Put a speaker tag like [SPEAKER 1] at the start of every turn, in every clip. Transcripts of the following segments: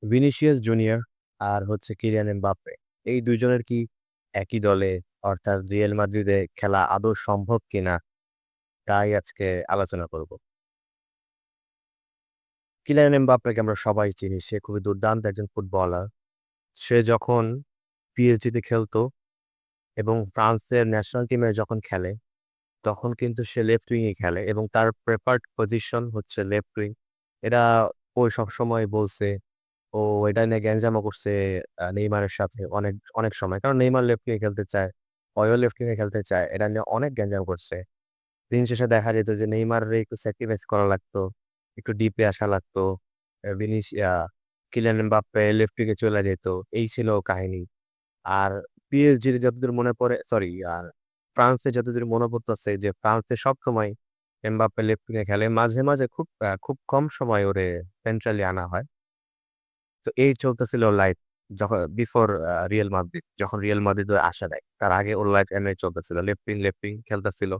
[SPEAKER 1] Vinicius junior আর হচ্ছে Kylian Mbappe এই দুইজনের কি একই দলে অর্থাৎ রিয়াল মাদ্রিদে খেলা আদৌ সম্ভব কিনা তাই আজকে আলোচনা করব। কিলিয়ান এমবাপ্পেকে আমরা সবাই চিনি, সে খুবই দুর্দান্ত একজন ফুটবলার। সে যখন পিএসজিতে খেলতো এবং ফ্রান্সের ন্যাশনাল টিমে যখন খেলে তখন কিন্তু সে লেফট উইংয়ে খেলে এবং তার প্রেফার্ড পজিশন হচ্ছে লেফট উইং। এটা ও সবসময় বলছে। ও এটা নিয়ে গ্যাঞ্জামও করছে নেইমারের সাথে অনেক অনেক সময়, কারণ নেইমার লেফট উইংয়ে খেলতে চায়, ওয়ও লেফট উইংয়ে খেলতে চায়, এটা নিয়ে অনেক গ্যাঞ্জাম করছে। দিন শেষে দেখা যেত যে নেইমারের একটু স্যাক্রিফাইস করা লাগতো, একটু ডিপে আসা লাগতো। ভিনিসিয়া কিলিয়ান এমবাপ্পে লেফট উইংয়ে চলে যেত। এই ছিল কাহিনী। আর পিএসজির যতদূর মনে পড়ে, সরি, আর ফ্রান্সে যতদূর মনে পড়তেছে যে ফ্রান্সে সবসময় এমবাপ্পে লেফট উইংয়ে খেলে, মাঝে মাঝে খুব কম সময় ওরে সেন্ট্রালি আনা হয়। তো এই চলতেছিল লাইফ যখন বিফোর রিয়াল মাদ্রিদ, যখন রিয়াল মাদ্রিদ ওর আসা দেয় তার আগে ওর লাইফ এমনি চলতেছিল, লেফট উইং খেলতেছিল।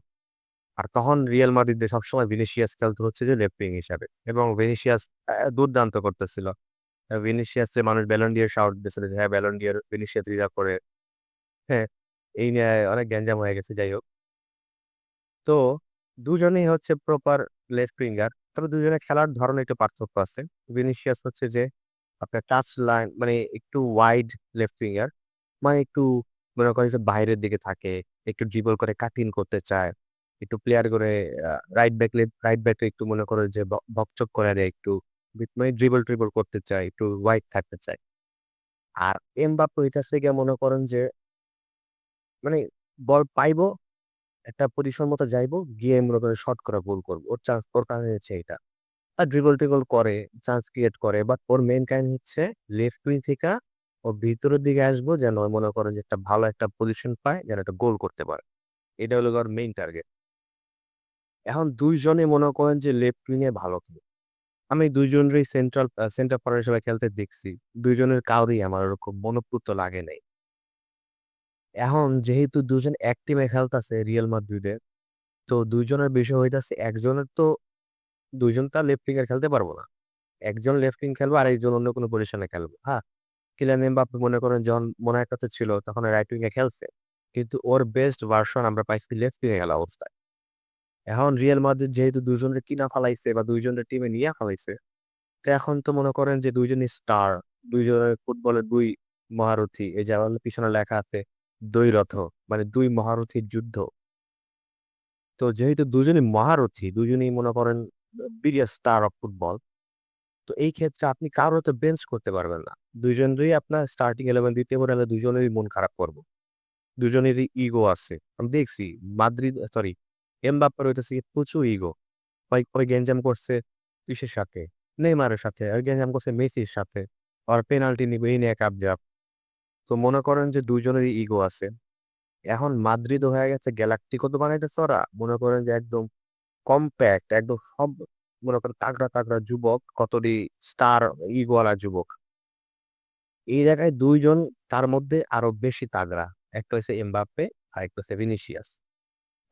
[SPEAKER 1] আর তখন রিয়াল মাদ্রিদে সবসময় ভিনিসিয়াস খেলতে হচ্ছে যে লেফট উইং হিসাবে, এবং ভিনিসিয়াস দুর্দান্ত করতেছিল। ভিনিসিয়াসে মানুষ ব্যালন্ডিয়ার শাউট দিয়েছিল যে হ্যাঁ ব্যালন্ডিয়ার ভিনিসিয়াস রিজার্ভ করে। হ্যাঁ, এই নিয়ে অনেক গ্যাঞ্জাম হয়ে গেছে, যাই হোক। তো দুজনেই হচ্ছে প্রপার লেফট উইঙ্গার, তবে দুজনের খেলার ধরনে একটু পার্থক্য আছে। ভিনিসিয়াস হচ্ছে যে আপনার টাচ লাইন মানে একটু ওয়াইড লেফট উইঙ্গার, মানে একটু মনে করেন যে বাইরের দিকে থাকে, একটু ড্রিবল করে কাট ইন করতে চায়, একটু প্লেয়ার করে রাইট ব্যাকে একটু মনে করে যে বকচক করে দেয় একটু, মানে ড্রিবল ট্রিবল করতে চায়, একটু ওয়াইড থাকতে চায়। আর এমবাপ্পে এটা থেকে মনে করেন যে মানে বল পাইবো, একটা পজিশন মতো যাইবো, গিয়ে মনে করে শর্ট করা গোল করবো, ওর চান্স ওর কারণে হচ্ছে এটা। আর ড্রিবল টিবল করে চান্স ক্রিয়েট করে, বাট ওর মেইন কাহিনী হচ্ছে লেফট উইং থেকে ও ভিতরের দিকে আসবো যেন মনে করে যে একটা ভালো একটা পজিশন পায়, যেন একটা গোল করতে পারে। এটা হলো ওর মেইন টার্গেট। এখন দুইজনে মনে করেন যে লেফট উইং এ ভালো খেলে, আমি দুইজনেরই সেন্টার ফরওয়ার্ড হিসেবে খেলতে দেখছি। দুইজনের কাউরই আমার ওরকম মনোপুত লাগে নাই। এখন যেহেতু দুজন এক টিমে খেলতেছে রিয়াল মাদ্রিদে, তো দুইজনের বিষয় হইতাছে একজনের তো, দুইজন তো লেফট উইং এ খেলতে পারবো না। একজন লেফট উইং খেলবো আর একজন অন্য কোনো পজিশনে খেলবো। হ্যাঁ, কিলিয়ান এমবাপ্পে মনে করেন যখন মোনাকোতে ছিল তখন রাইট উইং এ খেলছে, কিন্তু ওর বেস্ট ভার্সন আমরা পাইছি লেফট উইং এ খেলা অবস্থায়। এখন রিয়াল মাদ্রিদ যেহেতু দুজনের কিনা ফালাইছে বা দুইজনের টিমে নিয়ে ফালাইছে, তো এখন তো মনে করেন যে দুইজনই স্টার, দুইজনের ফুটবলের দুই মহারথী। এই যে আমার পিছনে লেখা আছে দ্বৈরথ, মানে দুই মহারথীর যুদ্ধ। তো যেহেতু দুজনই মহারথী, দুজনেই মনে করেন বিগেস্ট স্টার অফ ফুটবল, তো এই ক্ষেত্রে আপনি কারো তো বেঞ্চ করতে পারবেন না। দুইজনেরই আপনার স্টার্টিং 11 দিতে পারলে দুজনেরই মন খারাপ করবো, দুজনেরই ইগো আছে। আমি দেখছি মাদ্রিদ, সরি, এমবাপ্পের হইতেছে কি প্রচুর ইগো। ওই গেঞ্জাম করছে কিসের সাথে, নেইমারের সাথে, আর গেঞ্জাম করছে মেসির সাথে, আর পেনাল্টি নিবে এই নিয়ে কাপ। তো মনে করেন যে দুইজনেরই ইগো আছে। এখন মাদ্রিদ হয়ে গেছে গ্যালাক্টিকো, তো বানাইতেছে ওরা মনে করেন যে একদম কম্প্যাক্ট, একদম সব মনে করেন তাগড়া তাগড়া যুবক, কতটি স্টার ইগোয়ালা যুবক। এই জায়গায় দুইজন তার মধ্যে আরো বেশি তাগড়া, একটা হচ্ছে এমবাপ্পে আর একটা হচ্ছে ভিনিসিয়াস।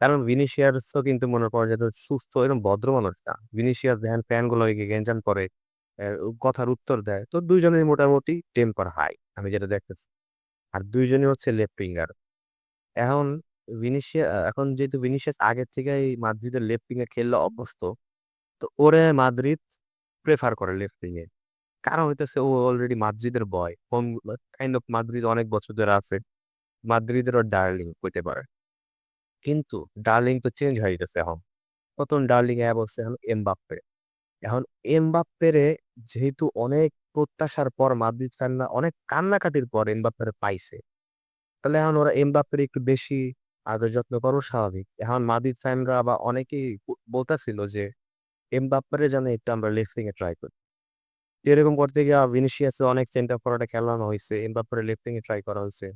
[SPEAKER 1] কারণ ভিনিসিয়াসও কিন্তু মনে করেন যে এত সুস্থ এরকম ভদ্র মানুষ না। ভিনিসিয়াস দেখেন ফ্যান গুলো গেঞ্জান করে, কথার উত্তর দেয়। তো দুইজনের মোটামুটি টেম্পার হাই আমি যেটা দেখতেছি। আর দুইজনই হচ্ছে লেফট উইঙ্গার। এখন এখন যেহেতু ভিনিসিয়াস আগের থেকে এই মাদ্রিদের লেফট উইং এ খেললে অভ্যস্ত, তো ওরে মাদ্রিদ প্রেফার করে লেফট উইং এ। কারণ হইতেছে ও অলরেডি মাদ্রিদের বয়, হোম কাইন্ড অফ মাদ্রিদ অনেক বছর ধরে আছে, মাদ্রিদের ও ডার্লিং হইতে পারে। কিন্তু ডার্লিং তো চেঞ্জ হয়ে গেছে এখন। নতুন ডার্লিং এ বলছে এখন এমবাপ্পে। এখন এমবাপ্পেরে যেহেতু অনেক প্রত্যাশার পর মাদ্রিদ ফ্যানরা অনেক কান্নাকাটির পর এমবাপ্পেরে পাইছে, তাহলে এখন ওরা এমবাপ্পের একটু বেশি আদর যত্ন করো, স্বাভাবিক। এখন মাদ্রিদ ফ্যানরা বা অনেকেই বলতেছিল যে এমবাপ্পেরে যেন একটু আমরা লেফট উইং এ ট্রাই করি। তো এরকম করতে গিয়ে ভিনিসিয়াস অনেক সেন্টার ফরওয়ার্ডে খেলানো হয়েছে, এমবাপ্পেরে লেফট উইং এ ট্রাই করা হয়েছে।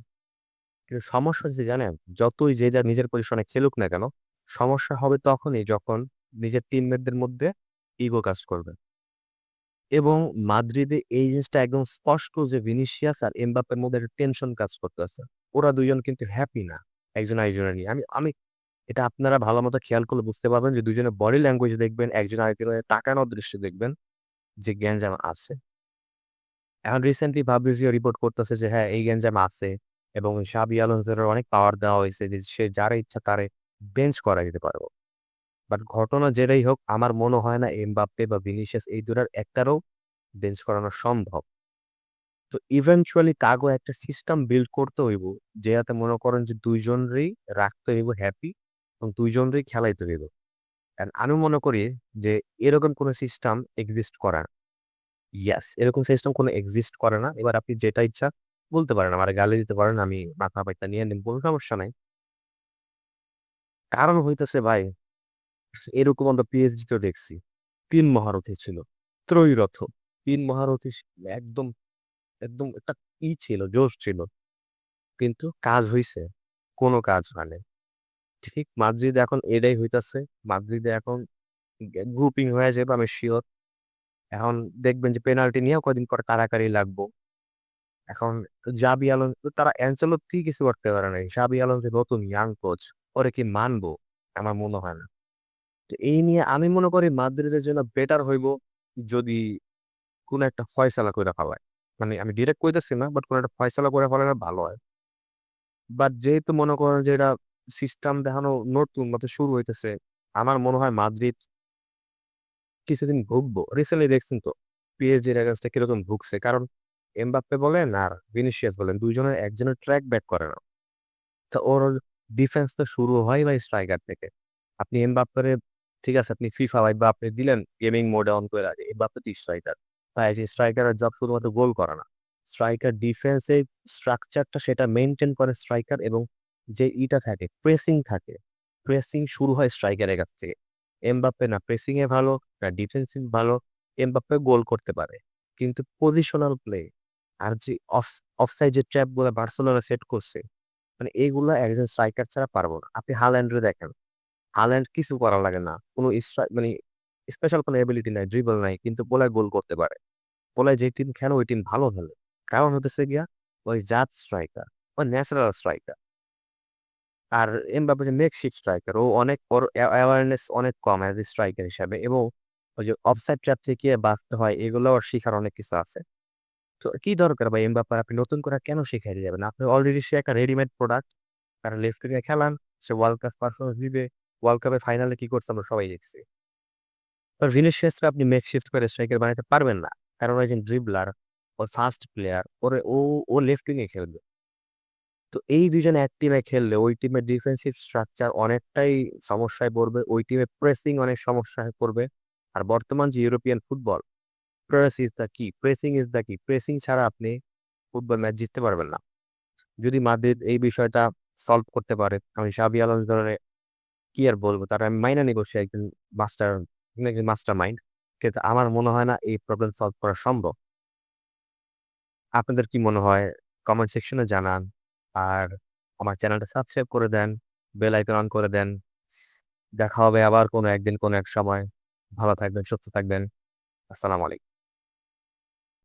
[SPEAKER 1] কিন্তু সমস্যা হচ্ছে জানেন, যতই যে যার নিজের পজিশনে খেলুক না কেন, সমস্যা হবে তখনই যখন নিজের টিমমেটদের মধ্যে ইগো কাজ করবে। এবং মাদ্রিদে এই জিনিসটা একদম স্পষ্ট যে ভিনিসিয়াস আর এমবাপ্পের মধ্যে একটা টেনশন কাজ করতেছে। ওরা দুজন কিন্তু হ্যাপি না একজন আরেকজনের নিয়ে। আমি আমি এটা আপনারা ভালো মতো খেয়াল করলে বুঝতে পারবেন যে দুজনের বডি ল্যাঙ্গুয়েজ দেখবেন, একজন আরেকজনের তাকানোর দৃশ্য দেখবেন যে গ্যাঞ্জাম আছে। এখন রিসেন্টলি ফাব্রিজিও রিপোর্ট করতেছে যে হ্যাঁ, এই গ্যাঞ্জাম আছে এবং শাবি আলোনসোর অনেক পাওয়ার দেওয়া হয়েছে যে সে যারা ইচ্ছা তারে বেঞ্চ করাই দিতে পারবে। বাট ঘটনা যেটাই হোক আমার মনে হয় না এমবাপ্পে বা ভিনিসিয়াস এই দুটার একটারও বেঞ্চ করানো সম্ভব। তো ইভেনচুয়ালি তাগো একটা সিস্টেম বিল্ড করতে হইব, যেটাতে মনে করেন যে ২ জনেরই রাখতে হইব হ্যাপি এবং ২ জনেরই খেলাইতে হইব। অ্যান্ড আমি মনে করি যে এরকম কোনো সিস্টেম এক্সিস্ট করে না। ইয়েস, এরকম সিস্টেম কোনো এক্সিস্ট করে না। এবার আপনি যেটা ইচ্ছা বলতে পারেন, আমারে গালি দিতে পারেন, আমি মাথা ব্যাথা নিয়ে নিব, কোনো সমস্যা নাই। কারণ হইতেছে ভাই, এরকম আমরা পিএসজি তেও দেখছি। ৩ মহারথী ছিল। ত্রয়ীরথ। ৩ মহারথী একদম, একদম একটা ছিল, জোশ ছিল। কিন্তু কাজ হইছে? কোনো কাজ হয় নাই। ঠিক মাদ্রিদ এখন এটাই হইতাছে। মাদ্রিদে এখন গ্রুপিং হয়ে যাবে আমি সিউর। এখন দেখবেন যে পেনাল্টি নিয়েও কয়দিন পর কাড়াকাড়ি লাগবো। এখন জাবি আলোনসো তারা অ্যানচেলত্তি কিছু করতে পারে নাই। জাবি আলোনসো নতুন ইয়াং কোচ। ওরে কি মানবো? আমার মনে হয় না। তো এই নিয়ে আমি মনে করি মাদ্রিদের জন্য বেটার হইব যদি কোন একটা ফয়সালা কইরা ফেলায়। মানে আমি ডিরেক্ট কইতেছি না, বাট কোন একটা ফয়সালা করে ফেলালে ভালো হয়। বাট যেহেতু মনে করেন যে এটা সিস্টেম দেখানো নতুন মতো শুরু হইতেছে, আমার মনে হয় মাদ্রিদ কিছুদিন ভুগবো। রিসেন্টলি দেখছেন তো পিএসজির এগেইনস্টে কিরকম ভুগছে। কারণ এমবাপ্পে বলেন আর ভিনিসিয়াস বলেন ২ জনের একজনের ট্র্যাক ব্যাক করে না। তো ওর ডিফেন্স তো শুরু হয় ভাই স্ট্রাইকার থেকে। আপনি এমবাপ্পেরে ঠিক আছে আপনি ফিফা ভাই বা আপনি দিলেন গেমিং মোডে অন করে রাখে। এমবাপ্পে তো স্ট্রাইকার। ভাই স্ট্রাইকারের জব শুধুমাত্র গোল করা না। স্ট্রাইকার ডিফেন্সের স্ট্রাকচারটা সেটা মেইনটেইন করে স্ট্রাইকার এবং যে ইটা থাকে, প্রেসিং থাকে। প্রেসিং শুরু হয় স্ট্রাইকারের কাছ থেকে। এমবাপ্পে না প্রেসিং এ ভালো, না ডিফেন্সিভ ভালো। এমবাপ্পে গোল করতে পারে। কিন্তু পজিশনাল প্লে আর যে অফসাইড যে ট্র্যাপ গুলা বার্সেলোনা সেট করছে, মানে এইগুলা একজন স্ট্রাইকার ছাড়া পারবো না। আপনি হাল্যান্ডরে দেখেন। হাল্যান্ড কিছু করা লাগে না। কোনো মানে স্পেশাল কোনো এবিলিটি নাই, ড্রিবল নাই। কিন্তু পোলায় গোল করতে পারে। পোলায় যে টিম খেলে ওই টিম ভালো খেলে। কারণ হতেছে গিয়া ওই জাত স্ট্রাইকার, ওই ন্যাচারাল স্ট্রাইকার। আর এমবাপ্পে যে মেকশিফট স্ট্রাইকার, ও অনেক ওর অ্যাওয়ারনেস অনেক কম অ্যাজ এ স্ট্রাইকার হিসাবে এবং ওই যে অফসাইড ট্র্যাপ থেকে বাঁচতে হয় এগুলো ওর শিখার অনেক কিছু আছে। তো কি দরকার ভাই এমবাপ্পের আপনি নতুন করে কেন শিখাই যাবেন? আপনি অলরেডি সে একটা রেডিমেড প্রোডাক্ট। তারা লেফট উইং এ খেলান, সে ওয়ার্ল্ড কাপ পারফরম্যান্স দিবে। ওয়ার্ল্ড কাপের ফাইনালে কি করছে আমরা সবাই দেখছি। আর ভিনিসিয়াসকে আপনি মেকশিফট করে স্ট্রাইকার বানাইতে পারবেন না। কারণ ও একজন ড্রিবলার, ও ফাস্ট প্লেয়ার, ওরে ও লেফট উইং এ খেলবে। তো এই ২ জন এক টিমে খেললে ওই টিমের ডিফেন্সিভ স্ট্রাকচার অনেকটাই সমস্যায় পড়বে। ওই টিমে প্রেসিং অনেক সমস্যায় পড়বে। আর বর্তমান যে European football, press is the কি, প্রেসিং ইজ দ্য কি। প্রেসিং ছাড়া আপনি ফুটবল ম্যাচ জিততে পারবেন না। যদি মাদ্রিদ এই বিষয়টা সলভ করতে পারে, আমি শাবি আলোনসোরে কি আর বলব? তারা আমি মাইনা নিব সে একজন মাস্টার মাস্টার মাইন্ড। কিন্তু আমার মনে হয় না এই প্রবলেম সলভ করা সম্ভব। আপনাদের কি মনে হয়? কমেন্ট সেকশনে জানান। আর আমার চ্যানেলটা সাবস্ক্রাইব করে দেন, বেল আইকন অন করে দেন। দেখা হবে আবার কোনো একদিন কোনো এক সময়। ভালো থাকবেন, সুস্থ থাকবেন। আসসালামু আলাইকুম।